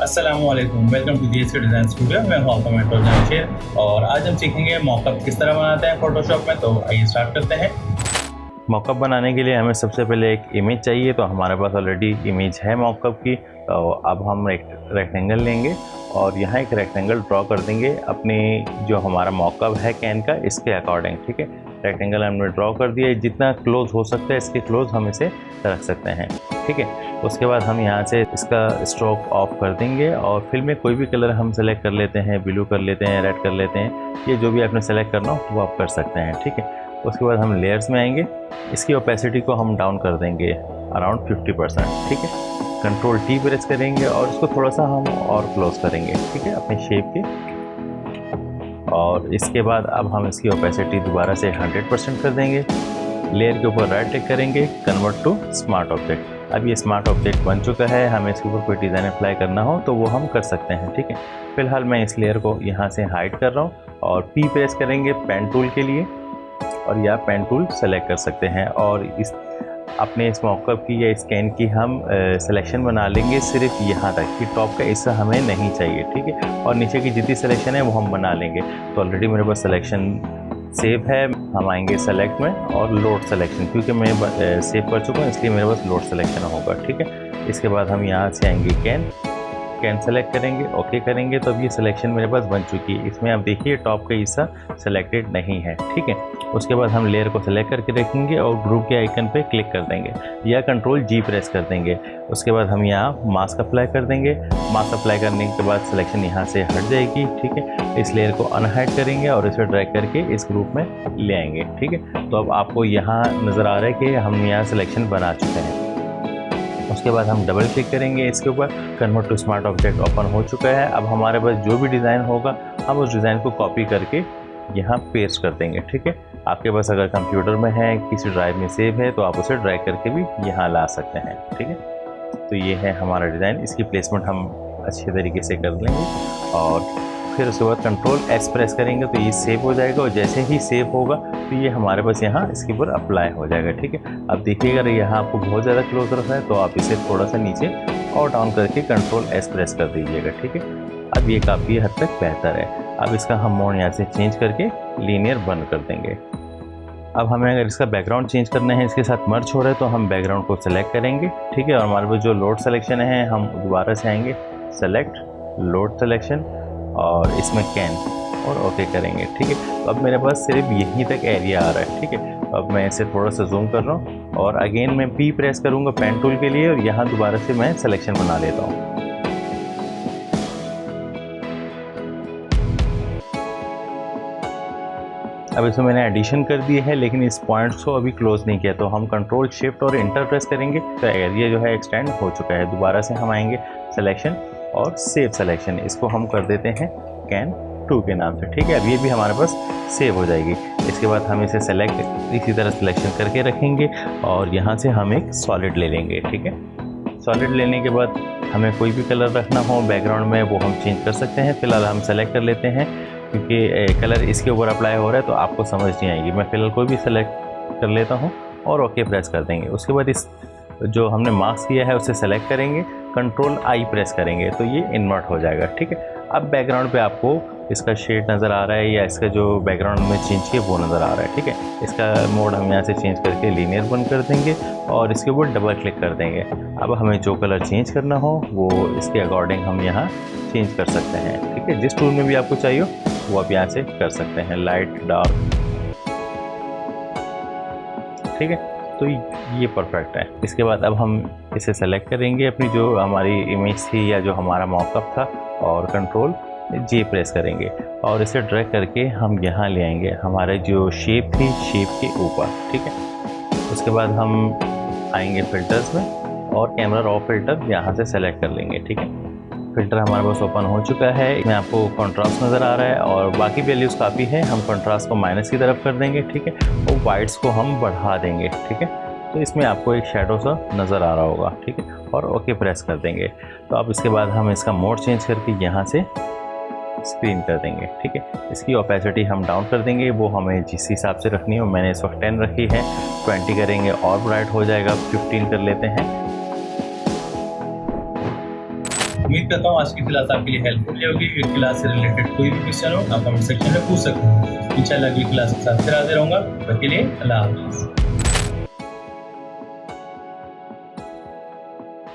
अस्सलामुअलैकुम, welcome to DSK design studio. मैं हूं आपका मेंटर जमशेद और आज हम सीखेंगे मॉकअप किस तरह बनाते हैं फोटोशॉप में। तो आइए स्टार्ट करते हैं। मॉकअप बनाने के लिए हमें सबसे पहले एक इमेज चाहिए। तो हमारे पास ऑलरेडी इमेज है मॉकअप की। तो अब हम एक रेक्टेंगल लेंगे और यहाँ एक रेक्टेंगल ड्रॉ कर देंगे अपने जो हमारा मॉकअप है कैन का, इसके अकॉर्डिंग। ठीक है, रेक्टेंगल हमने ड्रॉ कर दिया है। जितना क्लोज हो सकता है इसके क्लोज हम इसे रख सकते हैं। ठीक है, उसके बाद हम यहाँ से इसका स्ट्रोक ऑफ कर देंगे और फिल में कोई भी कलर हम सेलेक्ट कर लेते हैं, ब्लू कर लेते हैं, रेड कर लेते हैं। ये जो भी आपने सेलेक्ट करना हो वो आप कर सकते हैं। ठीक है, उसके बाद हम लेयर्स में आएंगे। इसकी ओपेसिटी को हम डाउन कर देंगे अराउंड 50%। ठीक है, कंट्रोल T प्रेस करेंगे और इसको थोड़ा सा हम और क्लोज करेंगे। ठीक है, अपने शेप के। और इसके बाद अब हम इसकी ओपेसिटी दोबारा से 100% कर देंगे। लेयर के ऊपर राइट क्लिक करेंगे, कन्वर्ट टू स्मार्ट ऑब्जेक्ट। अब ये स्मार्ट ऑब्जेक्ट बन चुका है। हमें इसके ऊपर कोई डिज़ाइन अप्लाई करना हो तो वो हम कर सकते हैं। ठीक है, फिलहाल मैं इस लेयर को यहाँ से हाइड कर रहा हूँ और P प्रेस करेंगे पेन टूल के लिए और या पेन टूल सेलेक्ट कर सकते हैं। और इस अपने इस मॉकअप की या स्कैन की हम सिलेक्शन बना लेंगे सिर्फ यहाँ तक कि टॉप का हिस्सा हमें नहीं चाहिए। ठीक है, और नीचे की जितनी सिलेक्शन है वो हम बना लेंगे। तो ऑलरेडी मेरे पास सिलेक्शन सेव है। हम आएंगे सेलेक्ट में और लोड सिलेक्शन, क्योंकि मैं सेव कर चुका हूँ इसलिए मेरे पास लोड सिलेक्शन होगा। ठीक है, इसके बाद हम यहाँ से आएंगे कैन सेलेक्ट करेंगे, ओके करेंगे। तो अब ये सिलेक्शन मेरे पास बन चुकी है। इसमें आप देखिए टॉप का हिस्सा सेलेक्टेड नहीं है। ठीक है, उसके बाद हम लेयर को सेलेक्ट करके रखेंगे और ग्रुप के आइकन पे क्लिक कर देंगे या कंट्रोल G प्रेस कर देंगे। उसके बाद हम यहाँ मास्क अप्लाई कर देंगे। मास्क अप्लाई करने के बाद सिलेक्शन यहाँ से हट जाएगी। ठीक है, इस लेयर को अनहाइड करेंगे और इसे ड्रैग करके इस ग्रुप में ले आएंगे। ठीक है, तो अब आपको यहाँ नज़र आ रहा है कि हम यहाँ सिलेक्शन बना चुके हैं। उसके बाद हम डबल क्लिक करेंगे इसके ऊपर, convert to smart object open हो चुका है। अब हमारे पास जो भी डिज़ाइन होगा हम उस डिज़ाइन को कॉपी करके यहाँ पेस्ट कर देंगे। ठीक है, आपके पास अगर कंप्यूटर में है, किसी ड्राइव में सेव है तो आप उसे ड्रैग करके भी यहाँ ला सकते हैं। ठीक है, तो ये है हमारा डिज़ाइन। इसकी प्लेसमेंट हम अच्छे तरीके से कर लेंगे और फिर उसके बाद कंट्रोल S प्रेस करेंगे तो ये सेव हो जाएगा। और जैसे ही सेव होगा तो ये हमारे पास यहाँ इसके ऊपर अप्लाई हो जाएगा। ठीक है, अब देखिएगा अगर यहाँ आपको बहुत ज़्यादा क्लोज रखना है तो आप इसे थोड़ा सा नीचे और डाउन करके कंट्रोल S प्रेस कर दीजिएगा। ठीक है, अब ये काफ़ी हद तक बेहतर है। अब इसका हम मोड यहाँ से चेंज करके लीनियर बंद कर देंगे। अब हमें अगर इसका बैकग्राउंड चेंज करना है, इसके साथ मर्ज हो रहा है, तो हम बैकग्राउंड को सेलेक्ट करेंगे। ठीक है, और हमारे पास जो लोड सिलेक्शन है हम दोबारा से आएंगे सेलेक्ट लोड सिलेक्शन और इसमें कैन और ओके करेंगे। ठीक है, तो अब मेरे पास सिर्फ यहीं तक एरिया आ रहा है। ठीक है, अब मैं इसे थोड़ा सा जूम कर रहा हूँ और अगेन मैं P प्रेस करूँगा पेन टूल के लिए और यहाँ दोबारा से मैं सिलेक्शन बना लेता हूँ। अब इसमें मैंने एडिशन कर दी है लेकिन इस पॉइंट्स को अभी क्लोज नहीं किया, तो हम कंट्रोल शिफ्ट और इंटर प्रेस करेंगे तो एरिया जो है एक्सटेंड हो चुका है। दोबारा से हम आएंगे सिलेक्शन और सेव सिलेक्शन, इसको हम कर देते हैं कैन 2 के नाम से। ठीक है, अब ये भी हमारे पास सेव हो जाएगी। इसके बाद हम इसे सेलेक्ट इसी तरह सिलेक्शन करके रखेंगे और यहाँ से हम एक सॉलिड ले लेंगे। ठीक है, सॉलिड लेने के बाद हमें कोई भी कलर रखना हो बैकग्राउंड में वो हम चेंज कर सकते हैं। फिलहाल हम सेलेक्ट कर लेते हैं क्योंकि कलर इसके ऊपर अप्लाई हो रहा है तो आपको समझ नहीं आएगी। मैं फ़िलहाल कोई भी सेलेक्ट कर लेता हूँ और ओके प्रेस कर देंगे। उसके बाद इस जो हमने मास्क किया है उसे सेलेक्ट करेंगे, कंट्रोल I प्रेस करेंगे तो ये इन्वर्ट हो जाएगा। ठीक है, अब बैकग्राउंड पे आपको इसका शेड नज़र आ रहा है या इसका जो बैकग्राउंड में चेंज किया वो नज़र आ रहा है। ठीक है, इसका मोड हम यहाँ से चेंज करके लीनियर बंद कर देंगे और इसके ऊपर डबल क्लिक कर देंगे। अब हमें जो कलर चेंज करना हो वो इसके अकॉर्डिंग हम यहाँ चेंज कर सकते हैं। ठीक है, जिस टूल में भी आपको चाहिए वो आप यहाँ से कर सकते हैं, लाइट डार्क। ठीक है, तो ये परफेक्ट है। इसके बाद अब हम इसे सेलेक्ट करेंगे अपनी जो हमारी इमेज थी या जो हमारा मॉकअप था और कंट्रोल J प्रेस करेंगे और इसे ड्रैग करके हम यहाँ ले आएंगे हमारे जो शेप थी शेप के ऊपर। ठीक है, उसके बाद हम आएंगे फिल्टर्स में और कैमरा रॉ फिल्टर यहाँ से सेलेक्ट कर लेंगे। ठीक है, फिल्टर हमारे पास ओपन हो चुका है। इसमें आपको कंट्रास्ट नज़र आ रहा है और बाकी वैल्यूज़ काफ़ी है। हम कंट्रास्ट को माइनस की तरफ कर देंगे। ठीक है, और वाइट्स को हम बढ़ा देंगे। ठीक है, तो इसमें आपको एक शेडो सा नज़र आ रहा होगा। ठीक है, और ओके प्रेस कर देंगे। तो अब इसके बाद हम इसका मोड चेंज करके यहाँ से स्क्रीन कर देंगे। ठीक है, इसकी ओपेसिटी हम डाउन कर देंगे, वो हमें जिस हिसाब से रखनी हो। मैंने इस वक्त 10 रखी है, 20 करेंगे और ब्राइट हो जाएगा, 15 कर लेते हैं। उम्मीद करता हूँ आज की क्लास आपके लिए हेल्पफुल होगी। क्लास से रिलेटेड कोई भी क्वेश्चन हो आप कमेंट सेक्शन में पूछ सकते हैं। इंशाल्लाह अगली क्लास के साथ फिर हाजिर रहूंगा। तब तक के लिए अल्लाह हाफिज़।